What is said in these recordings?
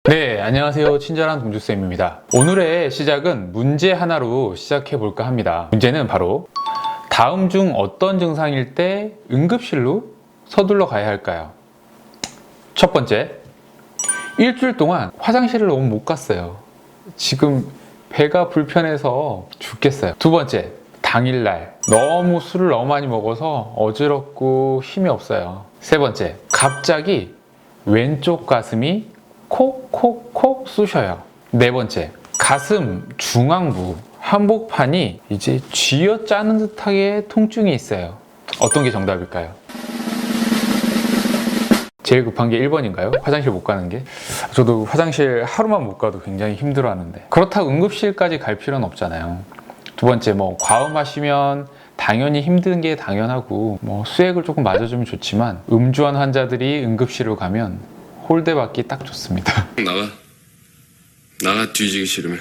네, 안녕하세요. 친절한 동주쌤입니다. 오늘의 시작은 문제 하나로 시작해 볼까 합니다. 문제는 바로 다음 중 어떤 증상일 때 응급실로 서둘러 가야 할까요? 첫 번째, 일주일 동안 화장실을 너무 못 갔어요. 지금 배가 불편해서 죽겠어요. 두 번째, 당일날 너무 술을 너무 많이 먹어서 어지럽고 힘이 없어요. 세 번째, 갑자기 왼쪽 가슴이 콕콕콕 쑤셔요. 네 번째, 가슴 중앙부 한복판이 이제 쥐어짜는 듯하게 통증이 있어요. 어떤 게 정답일까요? 제일 급한 게 1번인가요? 화장실 못 가는 게? 저도 화장실 하루만 못 가도 굉장히 힘들어 하는데, 그렇다고 응급실까지 갈 필요는 없잖아요. 두 번째, 과음하시면 당연히 힘든 게 당연하고 수액을 조금 맞아주면 좋지만 음주한 환자들이 응급실로 가면 홀대받기 딱 좋습니다. 나가 뒤지기 싫으면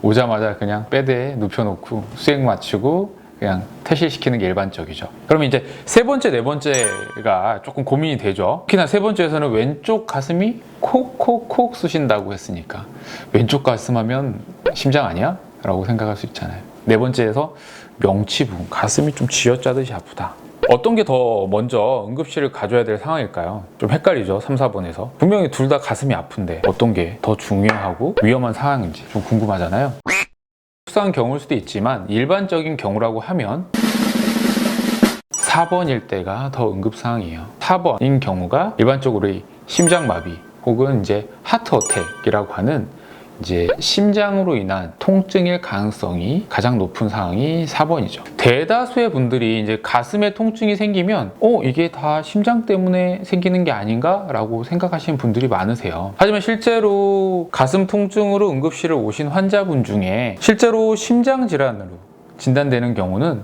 오자마자 그냥 베드에 눕혀놓고 수액 맞추고 그냥 퇴실시키는 게 일반적이죠. 그러면 이제 세 번째, 네 번째가 조금 고민이 되죠. 특히나 세 번째에서는 왼쪽 가슴이 콕콕콕 쑤신다고 했으니까 왼쪽 가슴 하면 심장 아니야? 라고 생각할 수 있잖아요. 네 번째에서 명치 부분, 가슴이 좀 쥐어짜듯이 아프다. 어떤 게 더 먼저 응급실을 가줘야 될 상황일까요? 좀 헷갈리죠, 3, 4번에서. 분명히 둘 다 가슴이 아픈데 어떤 게 더 중요하고 위험한 상황인지 좀 궁금하잖아요. 특수한 경우일 수도 있지만 일반적인 경우라고 하면 4번일 때가 더 응급 상황이에요. 4번인 경우가 일반적으로 심장마비 혹은 이제 하트 어택이라고 하는 이제 심장으로 인한 통증일 가능성이 가장 높은 상황이 4번이죠. 대다수의 분들이 이제 가슴에 통증이 생기면 이게 다 심장 때문에 생기는 게 아닌가? 라고 생각하시는 분들이 많으세요. 하지만 실제로 가슴 통증으로 응급실을 오신 환자분 중에 실제로 심장 질환으로 진단되는 경우는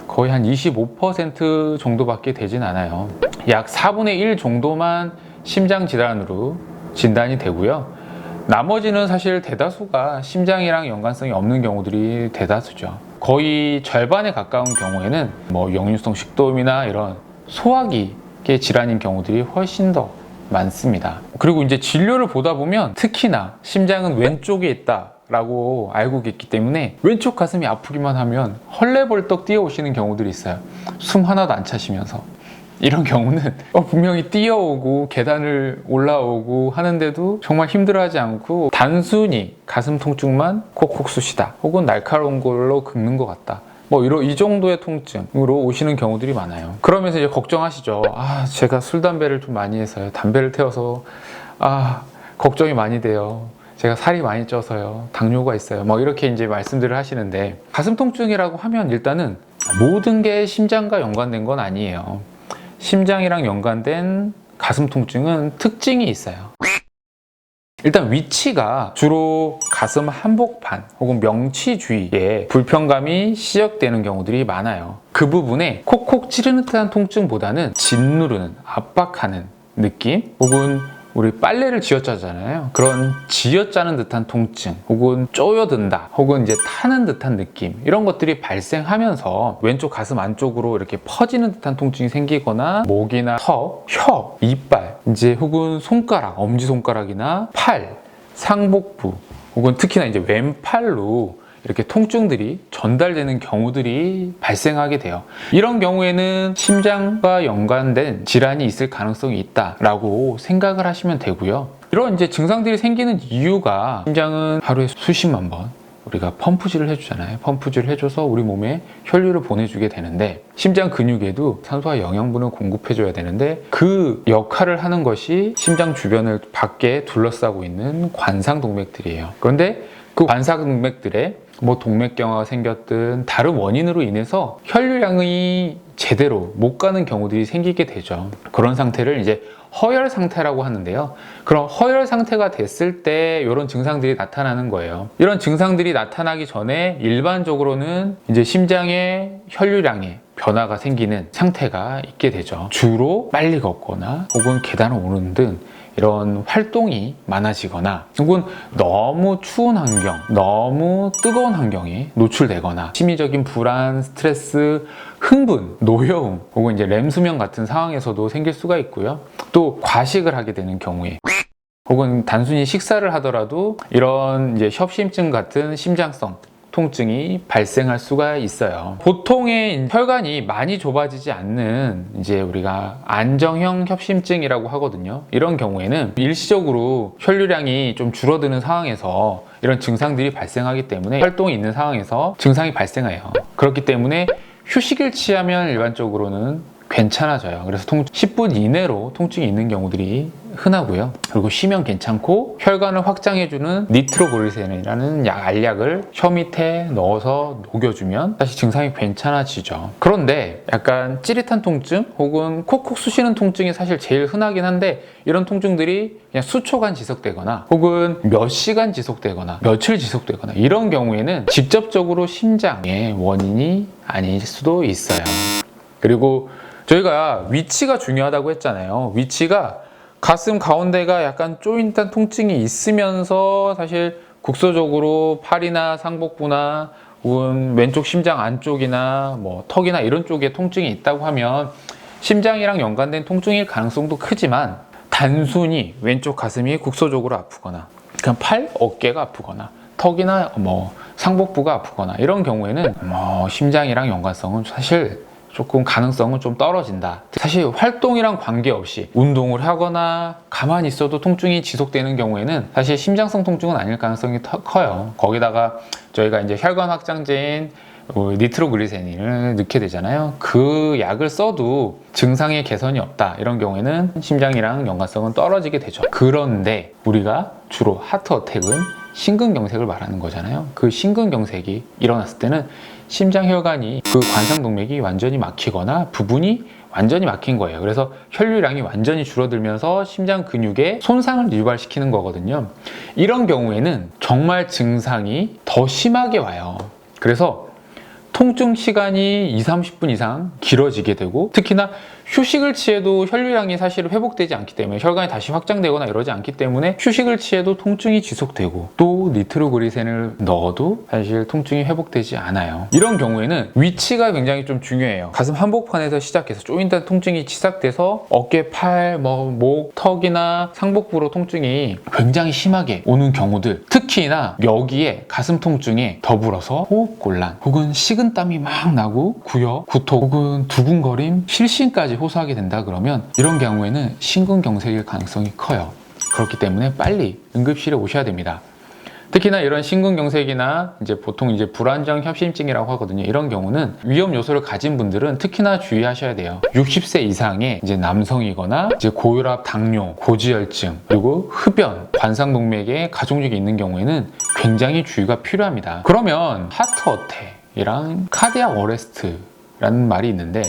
거의 한 25% 정도밖에 되진 않아요. 약 4분의 1 정도만 심장 질환으로 진단이 되고요. 나머지는 사실 대다수가 심장이랑 연관성이 없는 경우들이 대다수죠. 거의 절반에 가까운 경우에는 역류성 식도염이나 이런 소화기의 질환인 경우들이 훨씬 더 많습니다. 그리고 이제 진료를 보다 보면 특히나 심장은 왼쪽에 있다라고 알고 있기 때문에 왼쪽 가슴이 아프기만 하면 헐레벌떡 뛰어오시는 경우들이 있어요. 숨 하나도 안 차시면서. 이런 경우는 분명히 뛰어오고 계단을 올라오고 하는데도 정말 힘들어하지 않고 단순히 가슴 통증만 콕콕 쑤시다 혹은 날카로운 걸로 긁는 것 같다, 이 정도의 통증으로 오시는 경우들이 많아요. 그러면서 이제 걱정하시죠. 제가 술 담배를 좀 많이 해서요, 담배를 태워서 걱정이 많이 돼요. 제가 살이 많이 쪄서요, 당뇨가 있어요, 이렇게 이제 말씀들을 하시는데, 가슴 통증이라고 하면 일단은 모든 게 심장과 연관된 건 아니에요. 심장이랑 연관된 가슴 통증은 특징이 있어요. 일단 위치가 주로 가슴 한복판 혹은 명치 주위에 불편감이 시작되는 경우들이 많아요. 그 부분에 콕콕 찌르는 듯한 통증보다는 짓누르는, 압박하는 느낌, 혹은 우리 빨래를 쥐어짜잖아요. 그런 쥐어짜는 듯한 통증, 혹은 쪼여든다, 혹은 이제 타는 듯한 느낌, 이런 것들이 발생하면서 왼쪽 가슴 안쪽으로 이렇게 퍼지는 듯한 통증이 생기거나 목이나 턱, 혀, 이빨, 이제 혹은 손가락, 엄지손가락이나 팔, 상복부, 혹은 특히나 이제 왼팔로 이렇게 통증들이 전달되는 경우들이 발생하게 돼요. 이런 경우에는 심장과 연관된 질환이 있을 가능성이 있다라고 생각을 하시면 되고요. 이런 이제 증상들이 생기는 이유가, 심장은 하루에 수십만 번 우리가 펌프질을 해주잖아요. 펌프질을 해줘서 우리 몸에 혈류를 보내주게 되는데, 심장 근육에도 산소와 영양분을 공급해줘야 되는데 그 역할을 하는 것이 심장 주변을 밖에 둘러싸고 있는 관상동맥들이에요. 그런데 그 관상동맥들에 동맥경화가 생겼든 다른 원인으로 인해서 혈류량이 제대로 못 가는 경우들이 생기게 되죠. 그런 상태를 이제 허혈 상태라고 하는데요. 그런 허혈 상태가 됐을 때 이런 증상들이 나타나는 거예요. 이런 증상들이 나타나기 전에 일반적으로는 이제 심장의 혈류량에 변화가 생기는 상태가 있게 되죠. 주로 빨리 걷거나 혹은 계단을 오르는 등 이런 활동이 많아지거나 혹은 너무 추운 환경, 너무 뜨거운 환경에 노출되거나 심리적인 불안, 스트레스, 흥분, 노여움 혹은 이제 렘 수면 같은 상황에서도 생길 수가 있고요. 또 과식을 하게 되는 경우에 혹은 단순히 식사를 하더라도 이런 이제 협심증 같은 심장성 통증이 발생할 수가 있어요. 보통의 혈관이 많이 좁아지지 않는 이제 우리가 안정형 협심증이라고 하거든요. 이런 경우에는 일시적으로 혈류량이 좀 줄어드는 상황에서 이런 증상들이 발생하기 때문에 활동이 있는 상황에서 증상이 발생해요. 그렇기 때문에 휴식을 취하면 일반적으로는 괜찮아져요. 그래서 10분 이내로 통증이 있는 경우들이 흔하고요. 그리고 쉬면 괜찮고 혈관을 확장해주는 니트로글리세린이라는 알약을 혀 밑에 넣어서 녹여주면 다시 증상이 괜찮아지죠. 그런데 약간 찌릿한 통증 혹은 콕콕 쑤시는 통증이 사실 제일 흔하긴 한데 이런 통증들이 그냥 수초간 지속되거나 혹은 몇 시간 지속되거나 며칠 지속되거나 이런 경우에는 직접적으로 심장의 원인이 아닐 수도 있어요. 그리고 저희가 위치가 중요하다고 했잖아요. 위치가 가슴 가운데가 약간 쪼인단 통증이 있으면서 사실 국소적으로 팔이나 상복부나 혹은 왼쪽 심장 안쪽이나 뭐 턱이나 이런 쪽에 통증이 있다고 하면 심장이랑 연관된 통증일 가능성도 크지만 단순히 왼쪽 가슴이 국소적으로 아프거나 그냥 팔, 어깨가 아프거나 턱이나 뭐 상복부가 아프거나 이런 경우에는 심장이랑 연관성은 사실 조금 가능성은 좀 떨어진다. 사실 활동이랑 관계없이 운동을 하거나 가만히 있어도 통증이 지속되는 경우에는 사실 심장성 통증은 아닐 가능성이 커요. 거기다가 저희가 이제 혈관 확장제인 니트로글리세린을 넣게 되잖아요. 그 약을 써도 증상의 개선이 없다. 이런 경우에는 심장이랑 연관성은 떨어지게 되죠. 그런데 우리가 주로 하트 어택은 심근경색을 말하는 거잖아요. 그 심근경색이 일어났을 때는 심장혈관이 그 관상동맥이 완전히 막히거나 부분이 완전히 막힌 거예요. 그래서 혈류량이 완전히 줄어들면서 심장 근육에 손상을 유발시키는 거거든요. 이런 경우에는 정말 증상이 더 심하게 와요. 그래서 통증 시간이 20-30분 이상 길어지게 되고 특히나 휴식을 취해도 혈류량이 사실 회복되지 않기 때문에 혈관이 다시 확장되거나 이러지 않기 때문에 휴식을 취해도 통증이 지속되고 또 니트로글리세린을 넣어도 사실 통증이 회복되지 않아요. 이런 경우에는 위치가 굉장히 좀 중요해요. 가슴 한복판에서 시작해서 조인단 통증이 시작돼서 어깨, 팔, 목, 턱이나 상복부로 통증이 굉장히 심하게 오는 경우들 특히나 여기에 가슴 통증에 더불어서 호흡곤란 혹은 식은땀이 막 나고 구역, 구토 혹은 두근거림, 실신까지 호소하게 된다 그러면 이런 경우에는 심근경색일 가능성이 커요. 그렇기 때문에 빨리 응급실에 오셔야 됩니다. 특히나 이런 심근경색이나 이제 보통 이제 불안정 협심증이라고 하거든요. 이런 경우는 위험 요소를 가진 분들은 특히나 주의하셔야 돼요. 60세 이상의 이제 남성이거나 이제 고혈압, 당뇨, 고지혈증, 그리고 흡연, 관상동맥에 가족력이 있는 경우에는 굉장히 주의가 필요합니다. 그러면 하트 어택이랑 카디악 어레스트라는 말이 있는데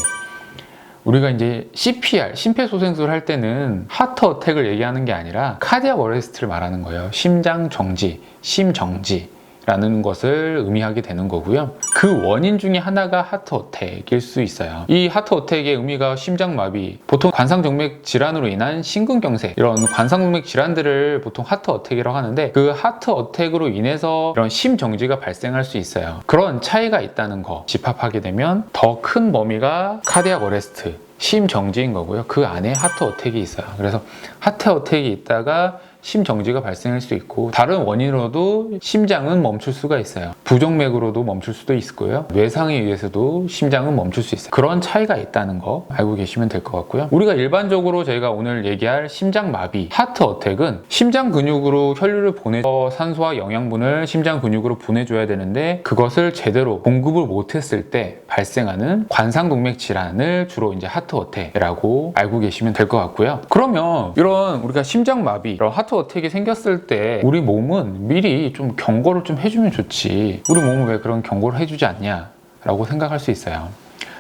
우리가 이제 CPR, 심폐소생술 할 때는 하트 어택을 얘기하는 게 아니라 카디악 어레스트를 말하는 거예요. 심장 정지, 심정지라는 것을 의미하게 되는 거고요. 그 원인 중에 하나가 하트 어택일 수 있어요. 이 하트 어택의 의미가 심장마비, 보통 관상동맥 질환으로 인한 심근경색, 이런 관상동맥 질환들을 보통 하트 어택이라고 하는데 그 하트 어택으로 인해서 이런 심정지가 발생할 수 있어요. 그런 차이가 있다는 거 집합하게 되면 더 큰 범위가 카디악 어레스트, 심정지인 거고요. 그 안에 하트 어택이 있어요. 그래서 하트 어택이 있다가 심정지가 발생할 수 있고 다른 원인으로도 심장은 멈출 수가 있어요. 부정맥으로도 멈출 수도 있고요. 뇌상에 의해서도 심장은 멈출 수 있어요. 그런 차이가 있다는 거 알고 계시면 될 것 같고요. 우리가 일반적으로 저희가 오늘 얘기할 심장마비, 하트 어택은 심장 근육으로 혈류를 보내서 산소와 영양분을 심장 근육으로 보내줘야 되는데 그것을 제대로 공급을 못했을 때 발생하는 관상동맥 질환을 주로 이제 하트 어택이라고 알고 계시면 될 것 같고요. 그러면 이런 우리가 심장마비, 이런 하트 어택이 생겼을 때 우리 몸은 미리 좀 경고를 좀 해주면 좋지 우리 몸은 왜 그런 경고를 해주지 않냐 라고 생각할 수 있어요.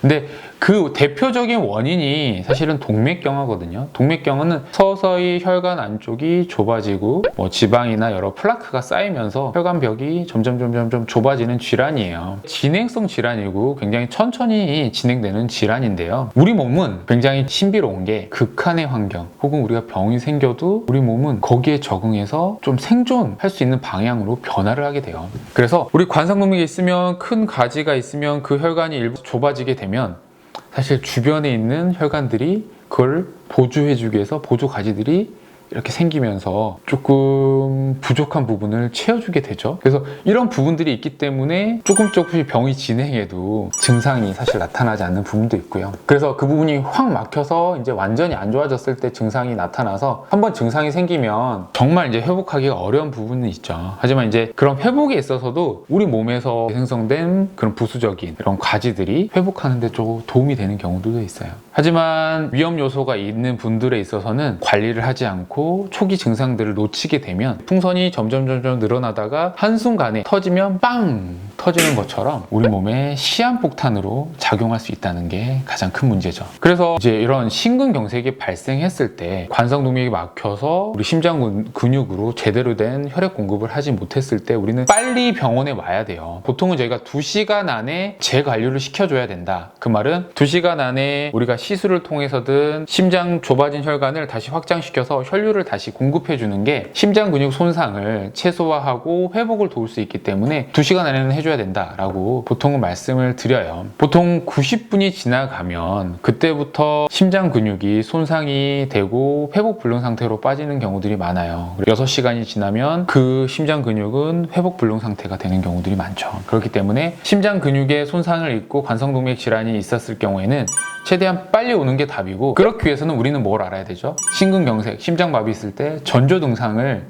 근데 그 대표적인 원인이 사실은 동맥경화거든요. 동맥경화는 서서히 혈관 안쪽이 좁아지고 뭐 지방이나 여러 플라크가 쌓이면서 혈관벽이 점점 좁아지는 질환이에요. 진행성 질환이고 굉장히 천천히 진행되는 질환인데요. 우리 몸은 굉장히 신비로운 게 극한의 환경 혹은 우리가 병이 생겨도 우리 몸은 거기에 적응해서 좀 생존할 수 있는 방향으로 변화를 하게 돼요. 그래서 우리 관상동맥이 있으면, 큰 가지가 있으면 그 혈관이 일부 좁아지게 되면 사실 주변에 있는 혈관들이 그걸 보조해주기 위해서 보조 가지들이 이렇게 생기면서 조금 부족한 부분을 채워주게 되죠. 그래서 이런 부분들이 있기 때문에 조금씩 병이 진행해도 증상이 사실 나타나지 않는 부분도 있고요. 그래서 그 부분이 확 막혀서 이제 완전히 안 좋아졌을 때 증상이 나타나서 한번 증상이 생기면 정말 이제 회복하기가 어려운 부분은 있죠. 하지만 이제 그런 회복에 있어서도 우리 몸에서 생성된 그런 부수적인 이런 과지들이 회복하는 데 좀 도움이 되는 경우들도 있어요. 하지만 위험 요소가 있는 분들에 있어서는 관리를 하지 않고 초기 증상들을 놓치게 되면 풍선이 점점 늘어나다가 한순간에 터지면 빵 터지는 것처럼 우리 몸에 시한폭탄으로 작용할 수 있다는 게 가장 큰 문제죠. 그래서 이제 이런 심근경색이 발생했을 때 관성동맥이 막혀서 우리 심장 근육으로 제대로 된 혈액 공급을 하지 못했을 때 우리는 빨리 병원에 와야 돼요. 보통은 저희가 2시간 안에 재관리를 시켜줘야 된다. 그 말은 2시간 안에 우리가 시술을 통해서든 심장 좁아진 혈관을 다시 확장시켜서 혈류를 다시 공급해주는 게 심장 근육 손상을 최소화하고 회복을 도울 수 있기 때문에 2시간 안에는 해줘야 된다라고 보통은 말씀을 드려요. 보통 90분이 지나가면 그때부터 심장 근육이 손상이 되고 회복 불능 상태로 빠지는 경우들이 많아요. 6시간이 지나면 그 심장 근육은 회복 불능 상태가 되는 경우들이 많죠. 그렇기 때문에 심장 근육에 손상을 입고 관성동맥 질환이 있었을 경우에는 최대한 빨리 오는 게 답이고, 그렇기 위해서는 우리는 뭘 알아야 되죠? 심근경색, 심장마비 있을 때 전조 증상을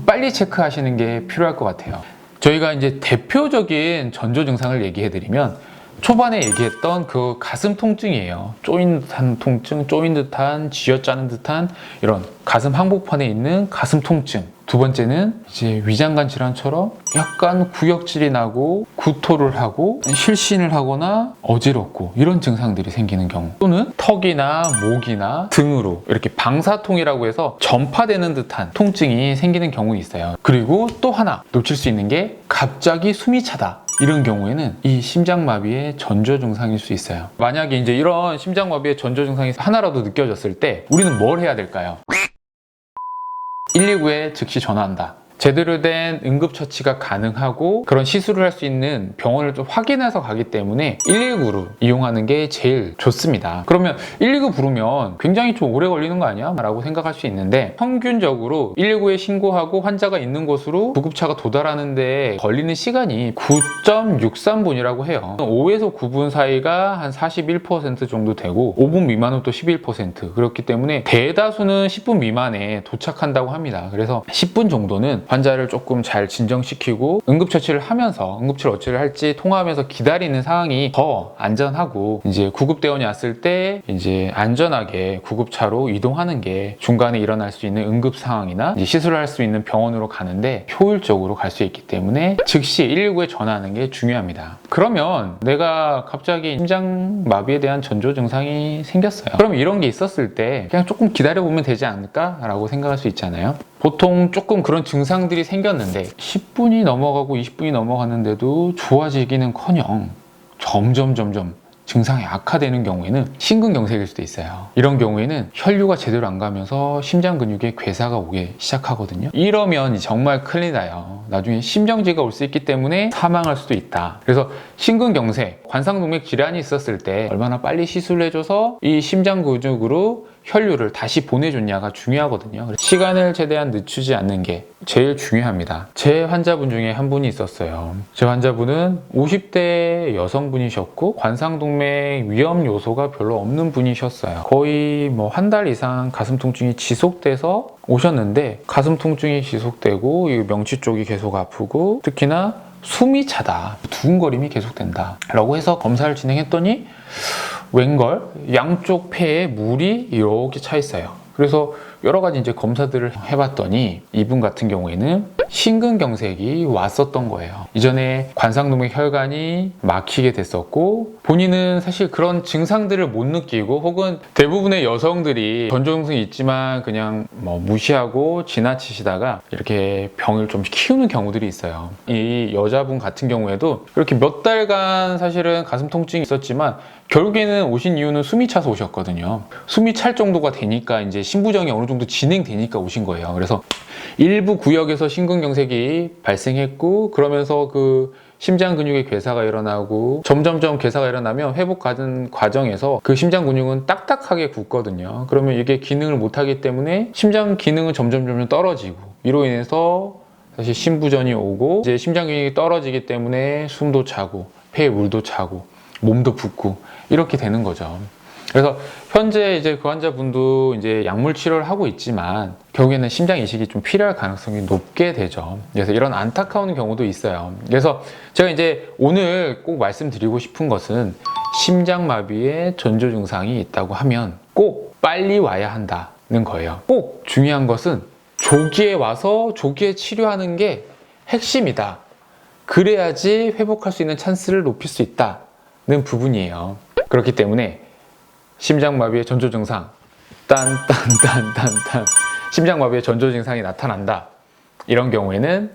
빨리 체크하시는 게 필요할 것 같아요. 저희가 이제 대표적인 전조 증상을 얘기해드리면 초반에 얘기했던 그 가슴 통증이에요. 쪼인 듯한 통증, 쪼인 듯한, 쥐어짜는 듯한 이런 가슴 항복판에 있는 가슴 통증. 두 번째는 이제 위장관 질환처럼 약간 구역질이 나고 구토를 하고 실신을 하거나 어지럽고 이런 증상들이 생기는 경우, 또는 턱이나 목이나 등으로 이렇게 방사통이라고 해서 전파되는 듯한 통증이 생기는 경우 있어요. 그리고 또 하나 놓칠 수 있는 게 갑자기 숨이 차다. 이런 경우에는 이 심장마비의 전조 증상일 수 있어요. 만약에 이제 이런 심장마비의 전조 증상이 하나라도 느껴졌을 때 우리는 뭘 해야 될까요? 119에 즉시 전화한다. 제대로 된 응급처치가 가능하고 그런 시술을 할 수 있는 병원을 좀 확인해서 가기 때문에 119로 이용하는 게 제일 좋습니다. 그러면 119 부르면 굉장히 좀 오래 걸리는 거 아니야? 라고 생각할 수 있는데, 평균적으로 119에 신고하고 환자가 있는 곳으로 구급차가 도달하는 데 걸리는 시간이 9.63분이라고 해요. 5에서 9분 사이가 한 41% 정도 되고 5분 미만은 또 11%. 그렇기 때문에 대다수는 10분 미만에 도착한다고 합니다. 그래서 10분 정도는 환자를 조금 잘 진정시키고 응급처치를 하면서, 응급처치를 어찌를 할지 통화하면서 기다리는 상황이 더 안전하고, 이제 구급대원이 왔을 때 이제 안전하게 구급차로 이동하는 게 중간에 일어날 수 있는 응급 상황이나 이제 시술을 할 수 있는 병원으로 가는데 효율적으로 갈 수 있기 때문에 즉시 119에 전화하는 게 중요합니다. 그러면 내가 갑자기 심장마비에 대한 전조 증상이 생겼어요. 그럼 이런 게 있었을 때 그냥 조금 기다려보면 되지 않을까라고 생각할 수 있잖아요. 보통 조금 그런 증상들이 생겼는데 10분이 넘어가고 20분이 넘어갔는데도 좋아지기는커녕 점점 증상이 악화되는 경우에는 심근경색일 수도 있어요. 이런 경우에는 혈류가 제대로 안 가면서 심장 근육에 괴사가 오기 시작하거든요. 이러면 정말 큰일 나요. 나중에 심정지가 올 수 있기 때문에 사망할 수도 있다. 그래서 심근경색, 관상동맥 질환이 있었을 때 얼마나 빨리 시술을 해줘서 이 심장 근육으로 혈류를 다시 보내줬냐가 중요하거든요. 시간을 최대한 늦추지 않는 게 제일 중요합니다. 제 환자분 중에 한 분이 있었어요. 제 환자분은 50대 여성분이셨고 관상동맥 위험 요소가 별로 없는 분이셨어요. 거의 뭐 한 달 이상 가슴 통증이 지속돼서 오셨는데, 가슴 통증이 지속되고 이 명치 쪽이 계속 아프고 특히나 숨이 차다, 두근거림이 계속된다 라고 해서 검사를 진행했더니 웬걸 양쪽 폐에 물이 이렇게 차 있어요. 그래서 여러 가지 이제 검사들을 해봤더니 이분 같은 경우에는 심근경색이 왔었던 거예요. 이전에 관상동맥 혈관이 막히게 됐었고 본인은 사실 그런 증상들을 못 느끼고 혹은 대부분의 여성들이 전조증상이 있지만 그냥 뭐 무시하고 지나치시다가 이렇게 병을 좀 키우는 경우들이 있어요. 이 여자분 같은 경우에도 이렇게 몇 달간 사실은 가슴 통증이 있었지만 결국에는 오신 이유는 숨이 차서 오셨거든요. 숨이 찰 정도가 되니까 이제 신부정이 어느 정도 진행되니까 오신 거예요. 그래서 일부 구역에서 심근경색이 발생했고 그러면서 그 심장 근육의 괴사가 일어나고 점점점 괴사가 일어나면 회복하는 과정에서 그 심장 근육은 딱딱하게 굳거든요. 그러면 이게 기능을 못하기 때문에 심장 기능은 점점 떨어지고 이로 인해서 다시 심부전이 오고 이제 심장 기능이 떨어지기 때문에 숨도 차고 폐에 물도 차고 몸도 붓고 이렇게 되는 거죠. 그래서 현재 이제 그 환자분도 이제 약물 치료를 하고 있지만 결국에는 심장 이식이 좀 필요할 가능성이 높게 되죠. 그래서 이런 안타까운 경우도 있어요. 그래서 제가 이제 오늘 꼭 말씀드리고 싶은 것은 심장마비의 전조 증상이 있다고 하면 꼭 빨리 와야 한다는 거예요. 꼭 중요한 것은 조기에 와서 조기에 치료하는 게 핵심이다. 그래야지 회복할 수 있는 찬스를 높일 수 있다는 부분이에요. 그렇기 때문에 심장마비의 전조 증상 딴딴딴딴딴 심장마비의 전조 증상이 나타난다. 이런 경우에는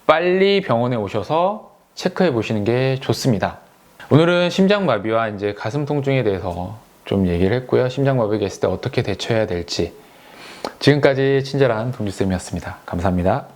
빨리 병원에 오셔서 체크해 보시는 게 좋습니다. 오늘은 심장마비와 이제 가슴 통증에 대해서 좀 얘기를 했고요. 심장마비가 있을 때 어떻게 대처해야 될지. 지금까지 친절한 동주쌤이었습니다. 감사합니다.